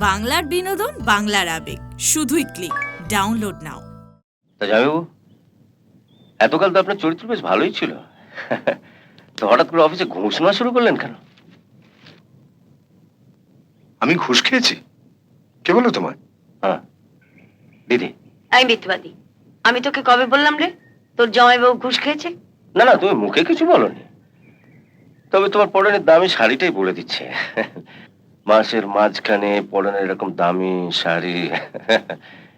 বাংলার বিনোদন, বাংলার আবেগ, শুধুই ক্লিক। ডাউনলোড নাও। তা জামাইবাবু, এতকাল তো আপনার চরিত্র বেশ ভালোই ছিল। তো হঠাৎ করে অফিসে ঘুষ নেওয়া শুরু করলেন কেন? আমি ঘুষ খেয়েছি? কে বলো তোমায়? হ্যাঁ দিদি। আমি মিথ্যাবাদী। আমি তোকে কবে বললাম রে তোর জামাইবাবু ঘুষ খেয়েছে? না না, তুমি মুখে কিছু বলনি, তবে তোমার পরনের দামি শাড়িটাই বলে দিচ্ছে। মাসের মাঝখানে পরনের এরকম দামি শাড়ি।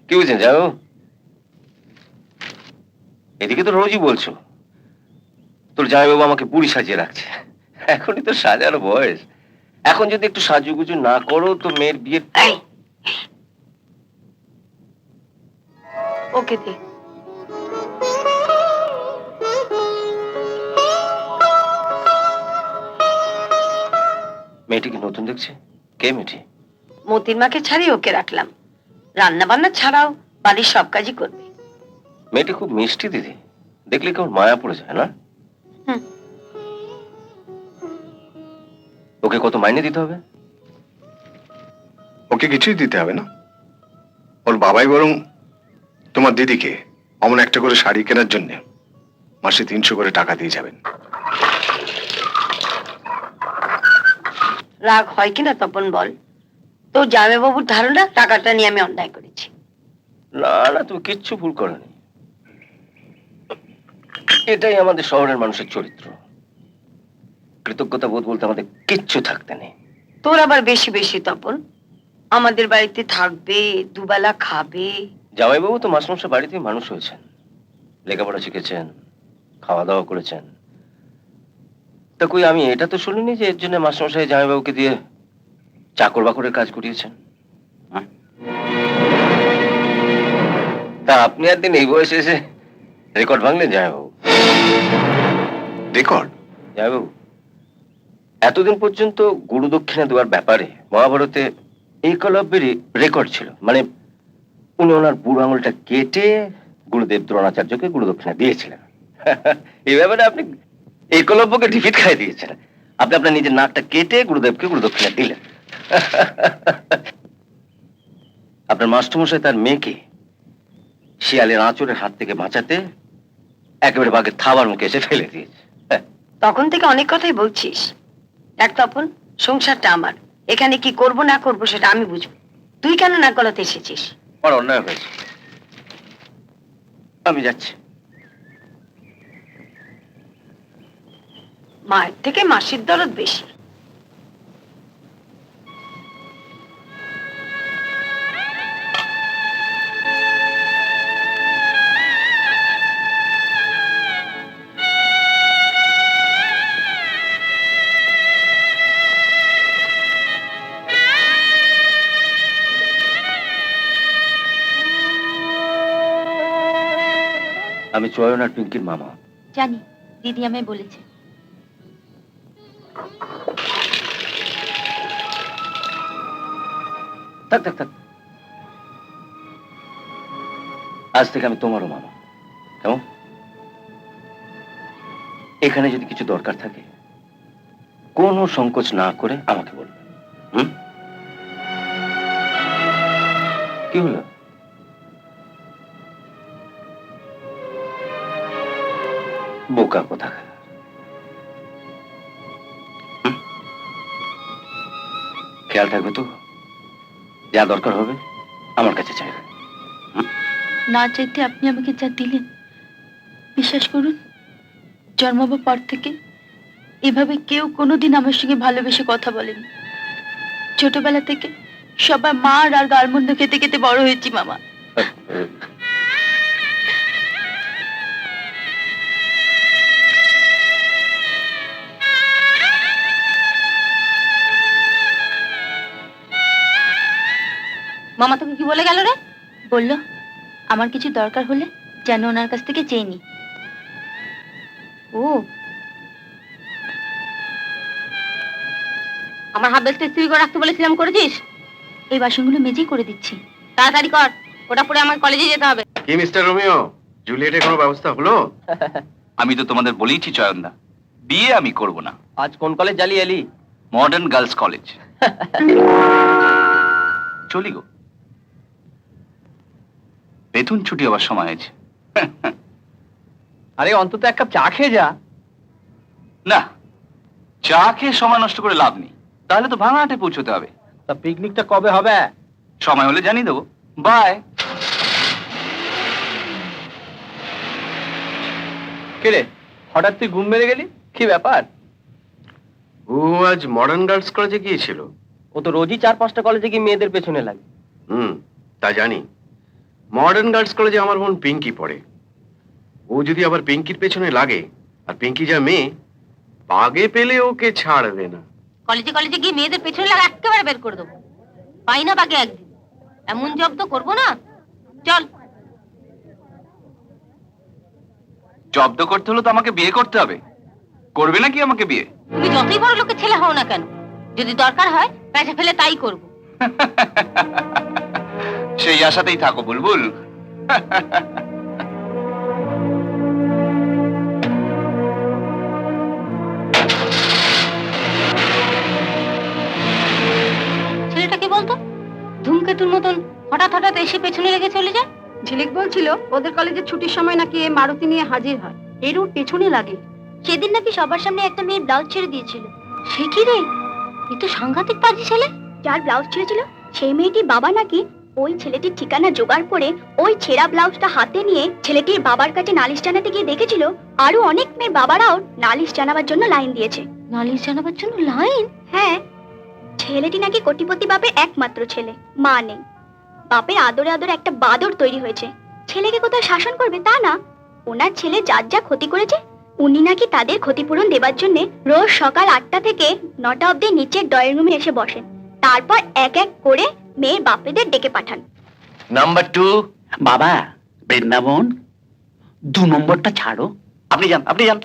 কি বুঝছেন যাও? এদিকে তো রোজই বলছো তোর জামাইবাবু আমাকে বুড়ি সাজিয়ে রাখছে। এখনই তো সাজার বয়স, এখন যদি একটু সাজুগুজু না করো তো মেয়ের বিয়ে। এই, ওকে দে। মেয়েটি কি নতুন দেখছে? কে মেয়েটি? মতির মাকে ছাড়িয়ে ওকে রাখলাম, রান্না বান্না ছাড়াও বাড়ির সব কাজই করবে। মেয়েটি খুব মিষ্টি দিদি, দেখলে কেমন মায়া পড়ে যায় না? হুম। ওকে কত মাইনে দিতে হবে? ওকে কিছুই দিতে হবে না, ওর বাবাই বরং তোমার দিদিকে অমন একটা করে শাড়ি কেনার জন্য মাসে 300 করে টাকা দিয়ে যাবেন। রাগ হয় কিনা তপন বল? তোর জামাইবাবুর ধারণা টাকাটা নিয়ে আমি অন্যায় করেছি। না না, তুমি কিচ্ছু ভুল করনি। এটাই আমাদের শহরের মানুষের চরিত্র। কৃতজ্ঞতা বোধ বলতে আমাদের কিচ্ছু থাকতে নেই। তোর আবার বেশি বেশি তপন। আমাদের বাড়িতে থাকবে, দুবেলা খাবে। জামাইবাবু তো মাসমশাই বাড়িতেই মানুষ হয়েছেন, লেখাপড়া শিখেছেন, খাওয়া দাওয়া করেছেন। তা কই আমি এটা তো শুনিনি যে এর জন্য মাসমশাই জামাইবাবুকে দিয়ে চাকর বাকরের কাজ করিয়েছেন। হ্যাঁ? তা আপনি একদিন এই বয়সে এসে রেকর্ড ভাঙলেন জামাইবাবু। রেকর্ড? জামাইবাবু, এতদিন পর্যন্ত গুরু দক্ষিণা দেওয়ার ব্যাপারে মহাভারতে একলব্যেরই রেকর্ড ছিল। মানে উনি ওনার বুড়ো আঙুলটা কেটে গুরুদেব দ্রোণাচার্যকে গুরু দক্ষিণা দিয়েছিলেন। এই ব্যাপারে আপনি একলব্যকে ডিফিট খাই দিয়েছেন। আপনি আপনার নিজের নাকটা কেটে গুরুদেবকে গুরু দক্ষিণা দিলেন। আপনার মাস্টারমশাই তার মেয়েকে শিয়ালের আঁচড়ের হাত থেকে বাঁচাতে একেবারে বাঘের থাবার মুখে এসে ফেলে দিয়েছে। তখন থেকে অনেক কথাই বলছিস। দেখ তপন, সংসারটা আমার, এখানে কি করব না করব সেটা আমি বুঝবো। তুই কেন নাক গলাতে এসেছিস? আমার অন্যায় হয়েছে, আমি যাচ্ছি। মায়ের থেকে মাসির দরদ বেশি। আমি চয়ন আর পিঙ্কির মামা। জানি, দিদি আমায় বলেছে। থাক থাক থাক, আজ থেকে আমি তোমারও মামা, কেমন? এখানে যদি কিছু দরকার থাকে কোনো সংকোচ না করে আমাকে বলবে। হুম? কি হলো? বোকা কোথাকার। খেয়াল থাকবে তো, যা দরকার হবে আমার কাছে চাইবে। না চাইতে আপনি আমাকে যা দিলেন, বিশ্বাস করুন জন্মাবার পর থেকে এভাবে কেউ কোনোদিন আমার সঙ্গে ভালোবেসে কথা বলেনি। ছোটবেলা থেকে সবাই মার আর গালমন্দ খেতে খেতে বড় হয়েছি মামা। মামা তোকে কি বলে গেল রে? বলল আমার কিছু দরকার হলে যেন ওনার কাছ থেকে চেয়ে নি। ও, আমার হাত বেলতে ইস্ত্রি করে রাখতে বলেছিলাম, করেছিস? এই বাসনগুলো মেজেই করে দিচ্ছি। তাড়াতাড়ি কর, ওটা পরে আমার কলেজে যেতে হবে। কি মিস্টার রোমিও, জুলিয়েটের কোনো ব্যবস্থা হলো? আমি তো তোমাদের বলেইছি চয়নদা, বিয়ে আমি করব না। আজ কোন কলেজ জ্বালিয়ে এলি? Modern girls college. চলি গো। বেতন ছুটি হবার সময় হয়েছে। আরে অন্তত এক কাপ চা খেয়ে যা। না, চা খেয়ে সময় নষ্ট করে লাভ নেই, তাহলে তো ভাঙাহাটে পৌঁছতে হবে। তা পিকনিকটা কবে হবে? সময় হলে জানিয়ে দেবো। বাই। কে হঠাৎ তুই ঘুম মেরে গেলি, কি ব্যাপার? ও আজ মডার্ন গার্লস কলেজে গিয়েছিল। ও তো রোজই 4-5টা কলেজে গিয়ে মেয়েদের পেছনে লাগে। তা জানি। মডার্ন গার্লস কলেজে আমার বোন পিঙ্কি পড়ে। ও যদি আবার পিঙ্কির পেছনে লাগে, আর পিঙ্কি যা মেয়ে, পাগে পেলে ওকে ছাড়বে না। কলেজে কলেজে গিয়ে মেয়েদের পেছনে লাগা একেবারে বের করে দেবো। পাই না বাকি একদিন, এমন জব তো করবো না। চল। জব্দ করতে হলে তো আমাকে বিয়ে করতে হবে। করবে নাকি আমাকে বিয়ে? তুমি যতই বড় লোকের ছেলে হও না কেন, যদি দরকার হয় প্যাঁচে ফেলে তাই করবো। সেই আশাতেই থাকো বুলবুল। ছেলেটা কে বলতো? ধূমকেতুর মতন হঠাৎ হঠাৎ এসে পেছনে লেগে চলে যায়। ঝিলিক বলছিল ওদের কলেজের ছুটির সময় নাকি এ মারুতি নিয়ে হাজির হয়, এর ওর পেছনে লাগে। সেদিন নাকি সবার সামনে একটা মেয়ের ব্লাউজ ছেড়ে দিয়েছিল। সে কি রে, এ তো সাংঘাতিক পাজি ছেলে। যার ব্লাউজ ছেড়েছিল সেই মেয়েটির বাবা নাকি ওই ছেলেটির ঠিকানা জোগাড় করে ওই ছেঁড়া ব্লাউজটা হাতে নিয়ে ছেলেটির বাবার কাছে নালিশ জানাতে গিয়ে দেখেছিল আরো অনেক মেয়ের বাবারাও নালিশ জানাবার জন্য লাইন দিয়েছে। নালিশ জানাবার জন্য লাইন? হ্যাঁ, ছেলেটি নাকি কোটিপতি বাপের একমাত্র ছেলে, মা নেই। বাপের আদরে আদরে একটা বাদর তৈরি হয়েছে। ছেলেকে কোথায় শাসন করবে তা না, ওনার ছেলে যার যা ক্ষতি করেছে উনি নাকি তাদের ক্ষতিপূরণ দেবার জন্য রোজ সকাল 8টা থেকে 9টা অবধি নিচের ড্রয়িং রুমে এসে বসেন, তারপর এক এক করে মেয়ের বাপেদের ডেকে পাঠান। নাম্বার 2। বাবা বৃন্দাবন, 2 নম্বরটা ছাড়ো। আপনি যান, আপনি যান।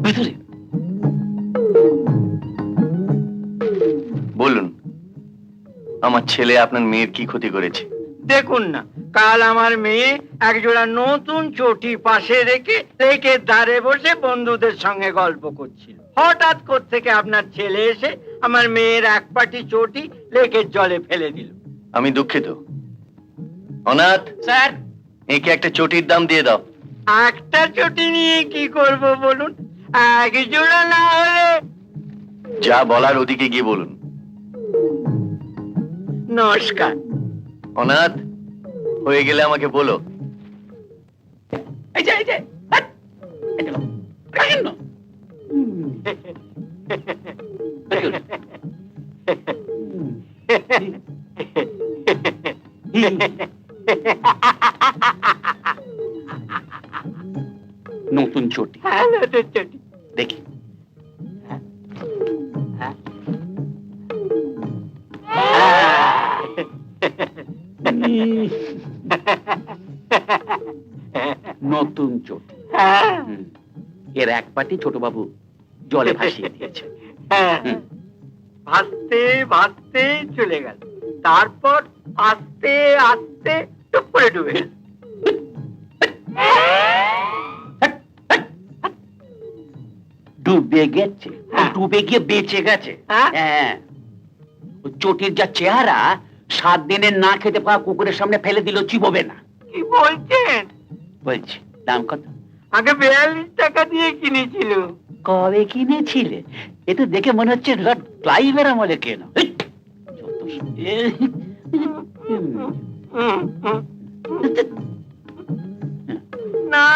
ভেতরে বলুন, আমার ছেলে আপনার মেয়ের কি ক্ষতি করেছে? দেখুন না, কাল আমার মেয়ে একজোড়া নতুন চটি পাশে রেখে লেকের ধারে বসে বন্ধুদের সঙ্গে গল্প করছিল। হঠাৎ থেকে আপনার ছেলে এসে আমার মেয়ের এক পাটি চটি লেকের জলে ফেলে দিল। আমি দুঃখিত। অনাথ স্যার, একে একটা চটির দাম দিয়ে দাও। একটা চটি নিয়ে কি করব বলুন? এক জোড়া না হলে? যা বলার ওদিকে গিয়ে বলুন। নমস্কার। অনাথ, হয়ে গেলে আমাকে বলো। এই যে হাট! এই দেখো, রাখেন না। ভেতরে। নতুন চটি হ্যালো চটি। দেখি। নতুন চটি। হুম। এর এক পাটি ছোট বাবু জলে ভাসিয়ে দিয়েছে। হুম। ভাসতে ভাসতে চলে গেল, তারপর আস্তে আস্তে টুপ করে ডুবে গেল। ডুবে গেছে, ডুবে গিয়ে বেঁচে গেছে। হ্যাঁ? হ্যাঁ, ওই চটির যা চেহারা, 7 দিনের না খেতে পাওয়া কুকুরের সামনে ফেলে দিল চিবোবে না। কি বলছেন? বলছি দাম কত? আগে 42 টাকা দিয়ে কিনেছিল। কবে কিনেছিলে? এ তো দেখে মনে হচ্ছে লর্ড ক্লাইভের আমলে কেন। যত সব। না,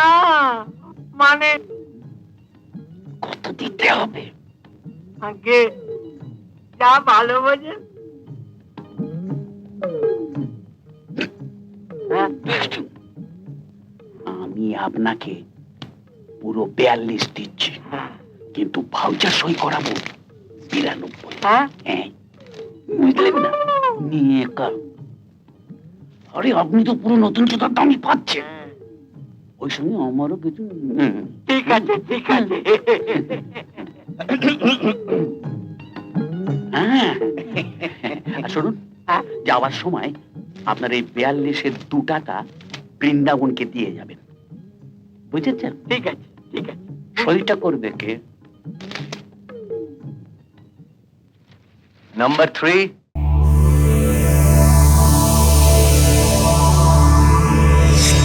মানে কত দিতে হবে? আগে যা ভালো বোঝেন। আমি আপনাকে পুরো 42 দিচ্ছি, কিন্তু ভাউচার সই করাবো 92। হ্যাঁ? হ্যাঁ, বুঝলেন না? নিয়ে কার। আরে আপনি তো পুরো নতুন জুতার দামই পাচ্ছেন, ওই সঙ্গে আমারও কিছু। ঠিক আছে, ঠিক আছে। হ্যাঁ, আর শুনুন, যাওয়ার সময় আপনার এই 42-এর 2 টাকা বৃন্দাবনকে দিয়ে যাবেন, বুঝেছেন? ঠিক আছে, ঠিক আছে। সইটা করবে কে? নাম্বার 3